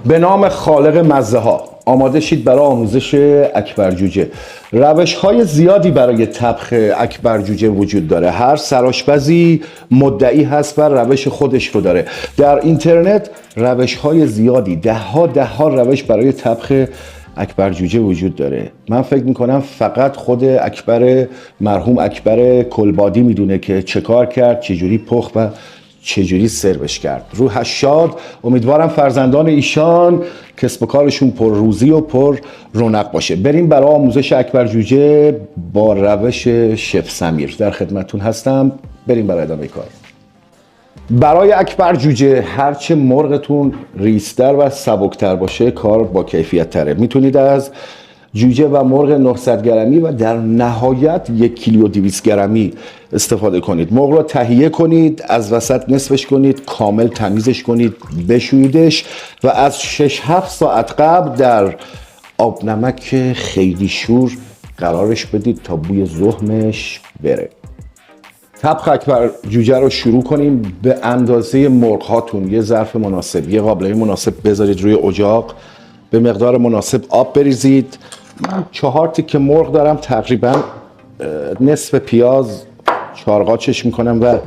به نام خالق مزه ها آماده شید برای آموزش اکبر جوجه. روش های زیادی برای طبخ اکبر جوجه وجود داره. هر سرآشپزی مدعی هست و روش خودش رو داره. در اینترنت روش های زیادی ده ها روش برای طبخ اکبر جوجه وجود داره. من فکر میکنم فقط خود اکبر مرحوم اکبر کلبادی میدونه که چه کار کرد، چجوری پخت و چجوری سروش کرد. روحش شاد. امیدوارم فرزندان ایشان کسب و کارشون پر روزی و پر رونق باشه. بریم برای آموزش اکبر جوجه با روش شف سمیر. در خدمتون هستم. بریم برای ادامه کار. برای اکبر جوجه هرچه مرغتون ریزتر و سبکتر باشه کار با کیفیت تره. میتونید از جوجه و مرغ 900 گرمی و در نهایت 1 کیلو و 200 گرمی استفاده کنید. مرغ رو تهیه کنید، از وسط نصفش کنید، کامل تمیزش کنید، بشویدش و از 6-7 ساعت قبل در آب نمک خیلی شور قرارش بدید تا بوی زهمش بره. طبخ اکبر جوجه رو شروع کنیم. به اندازه مرغ هاتون یه ظرف مناسب، یه قابلمه مناسب بذارید روی اجاق. به مقدار مناسب آب بریزید. من 4 تیکه مرغ دارم، تقریبا نصف پیاز چارقاچش میکنم و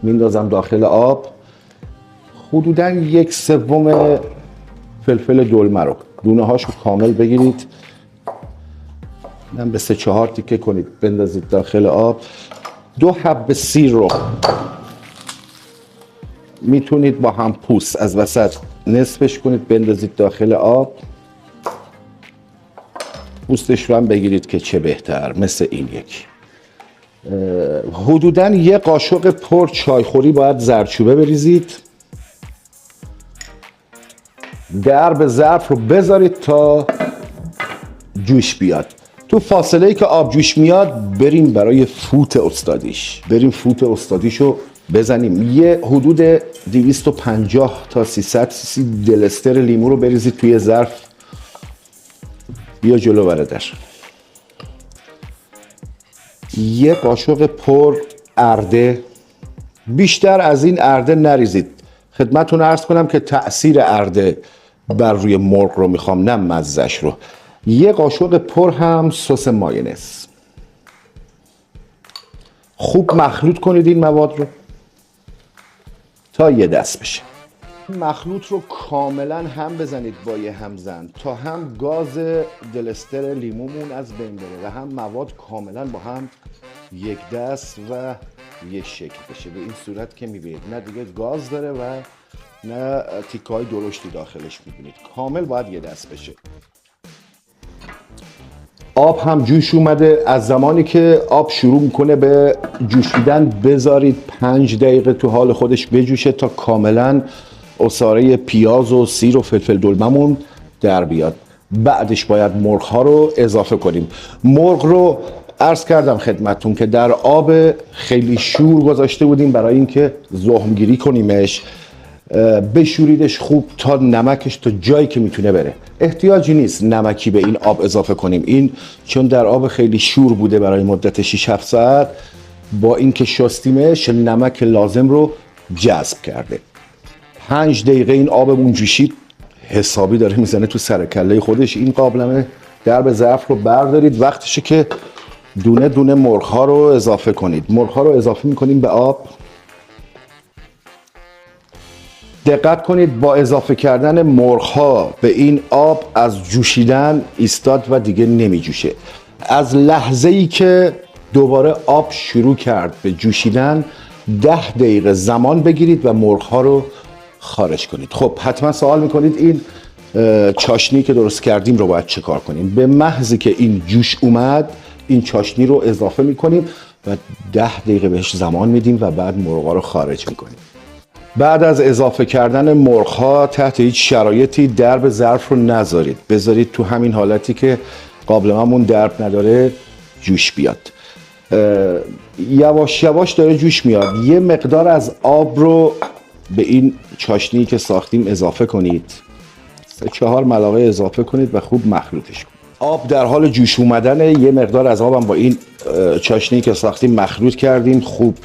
میندازم داخل آب. حدودا 1/3 فلفل دلمه رو دونه هاشو کامل بگیرید، من به 3-4 تیکه کنید بندازید داخل آب. 2 حبه سیر رو میتونید با هم پوست از وسط نصفش کنید بندازید داخل آب. پوستش رو هم بگیرید که چه بهتر، مثل این یک. حدوداً 1 قاشق پر چایخوری باید زردچوبه بریزید. درب ظرف رو بذارید تا جوش بیاد. تو فاصله‌ای که آب جوش میاد بریم برای فوت استادیش. رو بزنیم. یه حدود 250 تا 300 سی دلستر لیمو رو بریزید توی ظرف. بیا جلو برادر. 1 قاشق پر ارده، بیشتر از این ارده نریزید. خدمتتون عرض کنم که تأثیر ارده بر روی مرغ رو میخوام، نه مزهش رو. 1 قاشق پر هم سس مایونز. خوب مخلوط کنید این مواد رو تا یه دست بشه. مخلوط رو کاملا هم بزنید با یه همزن تا هم گاز دلستر لیمومون از بین بره و هم مواد کاملا با هم یک دست و یک شکل بشه. به این صورت که میبینید نه دیگه گاز داره و نه تیکای درشتی داخلش میبینید. کامل باید یه دست بشه. آب هم جوش اومده. از زمانی که آب شروع میکنه به جوشیدن بذارید 5 دقیقه تو حال خودش بجوشه تا کاملا عصاره پیاز و سیر و فلفل دلممون در بیاد. بعدش باید مرغ ها رو اضافه کنیم. مرغ رو عرض کردم خدمتتون که در آب خیلی شور گذاشته بودیم برای اینکه زخمگیری کنیمش. بشوریدش خوب تا نمکش تا جایی که میتونه بره. احتیاجی نیست نمکی به این آب اضافه کنیم. این چون در آب خیلی شور بوده برای مدت 6-7 ساعت، با اینکه شستیمش نمک لازم رو جذب کرده. 5 دقیقه این آبمون جوشید، حسابی داره میزنه تو سر کله خودش. این قابلمه درب ظرف رو بردارید. وقتشه که دونه دونه مرغ ها رو اضافه کنید. مرغ ها رو اضافه میکنیم به آب. دقت کنید با اضافه کردن مرغ ها به این آب از جوشیدن ایستاد و دیگه نمی جوشه. از لحظه ای که دوباره آب شروع کرد به جوشیدن 10 دقیقه زمان بگیرید و مرغ ها رو خارج کنید. خب حتما سوال میکنید این چاشنی که درست کردیم رو باید چه کار کنیم؟ به محضی که این جوش اومد این چاشنی رو اضافه میکنیم و 10 دقیقه بهش زمان میدیم و بعد مرغ ها رو خارج میکنیم. بعد از اضافه کردن مرغ ها تحت هیچ شرایطی درب ظرف رو نذارید. بذارید تو همین حالتی که قابلممون درب نداره جوش بیاد. یواش یواش داره جوش میاد. یه مقدار از آب رو به این چاشنی که ساختیم اضافه کنید. 3-4 ملعقه اضافه کنید و خوب مخلوطش کنید. آب در حال جوش اومدنه. یه مقدار از آبم با این چاشنی که ساختیم مخلوط کردیم. خوب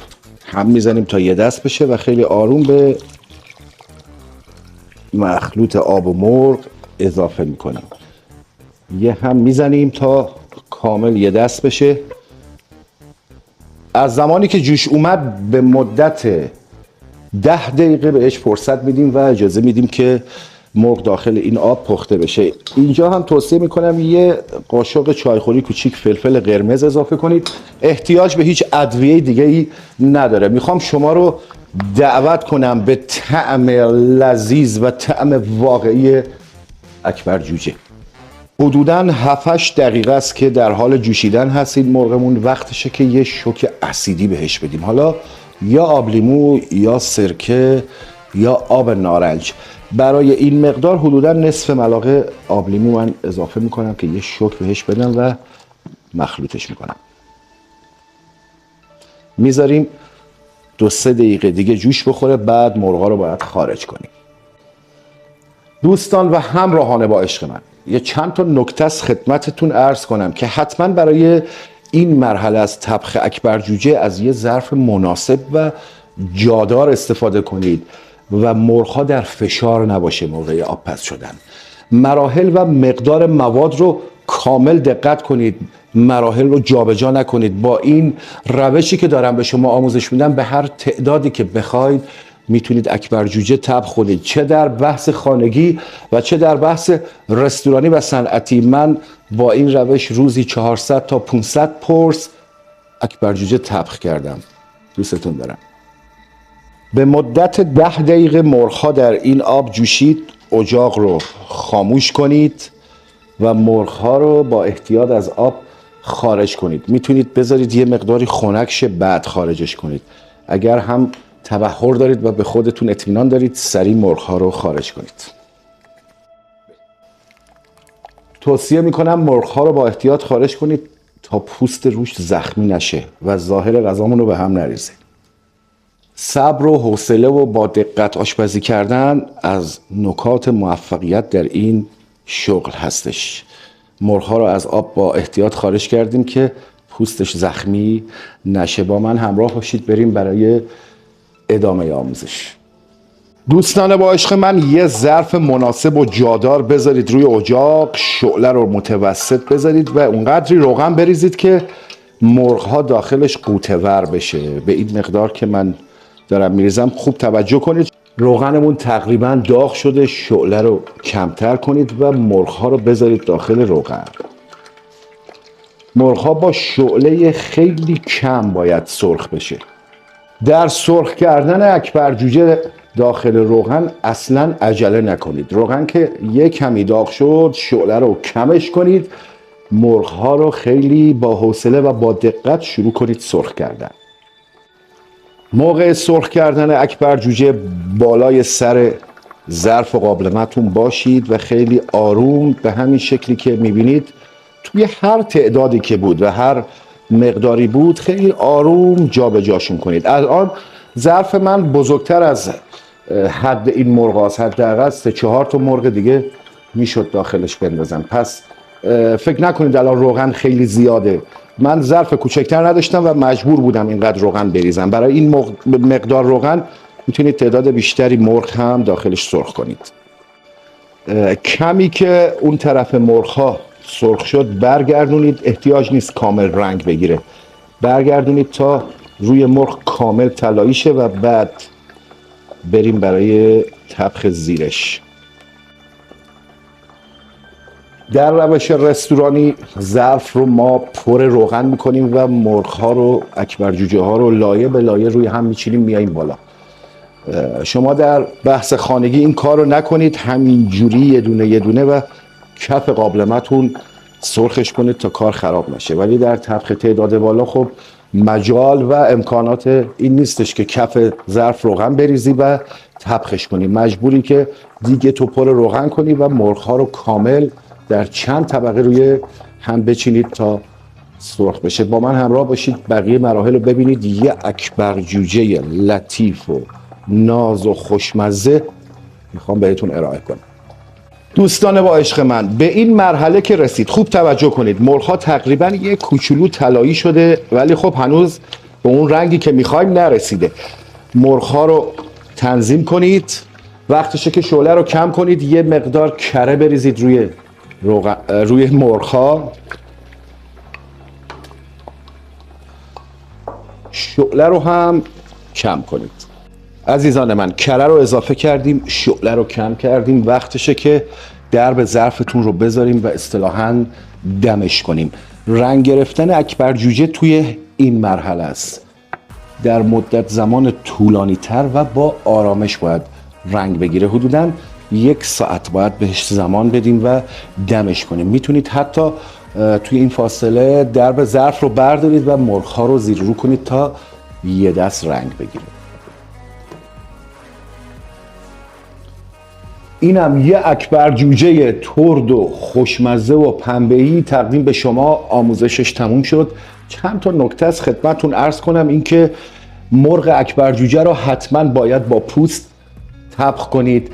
هم میزنیم تا یه دست بشه و خیلی آروم به مخلوط آب و مرغ اضافه میکنیم. یه هم میزنیم تا کامل یه دست بشه. از زمانی که جوش اومد به مدت 10 دقیقه بهش فرصت میدیم و اجازه میدیم که مرغ داخل این آب پخته بشه. اینجا هم توصیه میکنم یه قاشق چایخوری کوچیک فلفل قرمز اضافه کنید. احتیاج به هیچ ادویه دیگه ای نداره. میخوام شما رو دعوت کنم به طعم لذیذ و طعم واقعی اکبر جوجه. حدوداً 7-8 دقیقه است که در حال جوشیدن هستید مرغمون. وقتشه که یه شوک اسیدی بهش بدیم. حالا یا آب لیمو یا سرکه یا آب نارنج. برای این مقدار حدوداً نصف ملاقه آب لیمو من اضافه میکنم که یه شوک بهش بدم و مخلوطش میکنم. میذاریم 2-3 دقیقه دیگه جوش بخوره، بعد مرغا رو باید خارج کنیم. دوستان و همراهان با عشق من، یه چند تا نکته از خدمتتون عرض کنم که حتما برای این مرحله از طبخ اکبر جوجه از یه ظرف مناسب و جادار استفاده کنید و مرغ‌ها در فشار نباشه موقع آب پز شدن. مراحل و مقدار مواد رو کامل دقت کنید، مراحل رو جابجا نکنید. با این روشی که دارم به شما آموزش میدم به هر تعدادی که بخواید میتونید اکبر جوجه طبخ کنید، چه در بحث خانگی و چه در بحث رستورانی و صنعتی. من با این روش روزی 400 تا 500 پرس اکبر جوجه طبخ کردم. دوستتون دارم. به مدت 10 دقیقه مرغ‌ها در این آب جوشید. اجاق رو خاموش کنید و مرغ‌ها رو با احتیاط از آب خارج کنید. میتونید بذارید یه مقداری خنک شه بعد خارجش کنید. اگر هم تبحر دارید و به خودتون اطمینان دارید سریع مرغ‌ها رو خارج کنید. توصیه میکنم مرغ‌ها رو با احتیاط خارج کنید تا پوست روش زخمی نشه و ظاهر غذامون رو به هم نریزه. صبر و حوصله و با دقت آشپزی کردن از نکات موفقیت در این شغل هستش. مرغ‌ها رو از آب با احتیاط خارج کردیم که پوستش زخمی نشه. با من همراه باشید بریم برای ادامه آموزش. دوستان با عشق من، یه ظرف مناسب و جادار بذارید روی اجاق، شعله رو متوسط بذارید و اونقدری روغن بریزید که مرغ‌ها داخلش غوطه‌ور بشه. به این مقدار که من دارم میریزم خوب توجه کنید. روغنمون تقریبا داغ شده، شعله رو کمتر کنید و مرغ‌ها رو بذارید داخل روغن. مرغ‌ها با شعله خیلی کم باید سرخ بشه. در سرخ کردن اکبر جوجه داخل روغن اصلا عجله نکنید. روغن که یک کمی داغ شد شعله رو کمش کنید. مرغ‌ها رو خیلی با حوصله و با دقت شروع کنید سرخ کردن. موقع سرخ کردن اکبر جوجه بالای سر ظرف و قابلمه‌تون باشید و خیلی آروم به همین شکلی که میبینید توی هر تعدادی که بود و هر مقداری بود خیلی آروم جابجاشون کنید. الان ظرف من بزرگتر از حد این مرغ است. حداقل 3-4 تا مرغ دیگه میشد داخلش بندازم. پس فکر نکنید الان روغن خیلی زیاده. من ظرف کوچکتر نداشتم و مجبور بودم اینقدر روغن بریزم. برای این مقدار روغن میتونید تعداد بیشتری مرغ هم داخلش سرخ کنید. کمی که اون طرف مرغ ها سرخ شد برگردونید. احتیاج نیست کامل رنگ بگیره. برگردونید تا روی مرغ کامل طلایی شه و بعد بریم برای طبخ زیرش. در روش رستورانی ظرف رو ما پر روغن میکنیم و مرغ ها رو، اکبر جوجه ها رو لایه به لایه روی هم میچینیم میاییم بالا. شما در بحث خانگی این کار رو نکنید. همین جوری یه دونه و کف قابلمه‌تون سرخش کنید تا کار خراب نشه. ولی در طبخ تعداد بالا خب مجال و امکانات این نیستش که کف ظرف روغن بریزی و طبخش کنی. مجبوری که دیگه تو پر روغن کنی و مرغ‌ها رو کامل در چند طبقه روی هم بچینید تا سرخ بشه. با من همراه باشید بقیه مراحل رو ببینید. یه اکبر جوجه لطیف و ناز و خوشمزه میخوام بهتون ارائه کنم. دوستان با عشق من، به این مرحله که رسید خوب توجه کنید. مرغ‌ها تقریبا یه کوچولو طلایی شده ولی خب هنوز به اون رنگی که میخوایم نرسیده. مرغ‌ها رو تنظیم کنید وقتشه که شعله رو کم کنید، یه مقدار کره بریزید روی مرغ‌ها. شعله رو هم کم کنید. عزیزان من، کره رو اضافه کردیم، شعله رو کم کردیم، وقتشه که درب ظرفتون رو بذاریم و اصطلاحاً دمش کنیم. رنگ گرفتن اکبر جوجه توی این مرحله است. در مدت زمان طولانی تر و با آرامش باید رنگ بگیره. حدوداً 1 ساعت باید بهش زمان بدیم و دمش کنیم. میتونید حتی توی این فاصله درب ظرف رو بردارید و مرغ‌ها رو زیر رو کنید تا یه دست رنگ بگیره. اینم یه اکبر جوجه ترد و خوشمزه و پنبه‌ای تقدیم به شما. آموزشش تموم شد. چند تا نکته از خدمتتون عرض کنم، این که مرغ اکبر جوجه رو حتما باید با پوست طبخ کنید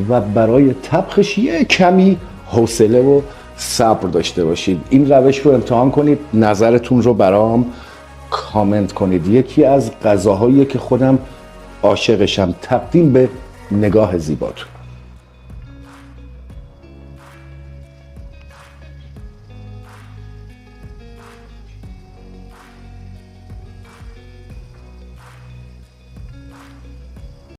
و برای طبخش یه کمی حوصله و صبر داشته باشید. این روش رو امتحان کنید، نظرتون رو برام کامنت کنید. یکی از غذاهایی که خودم عاشقشم، تقدیم به نگاه زیباتون.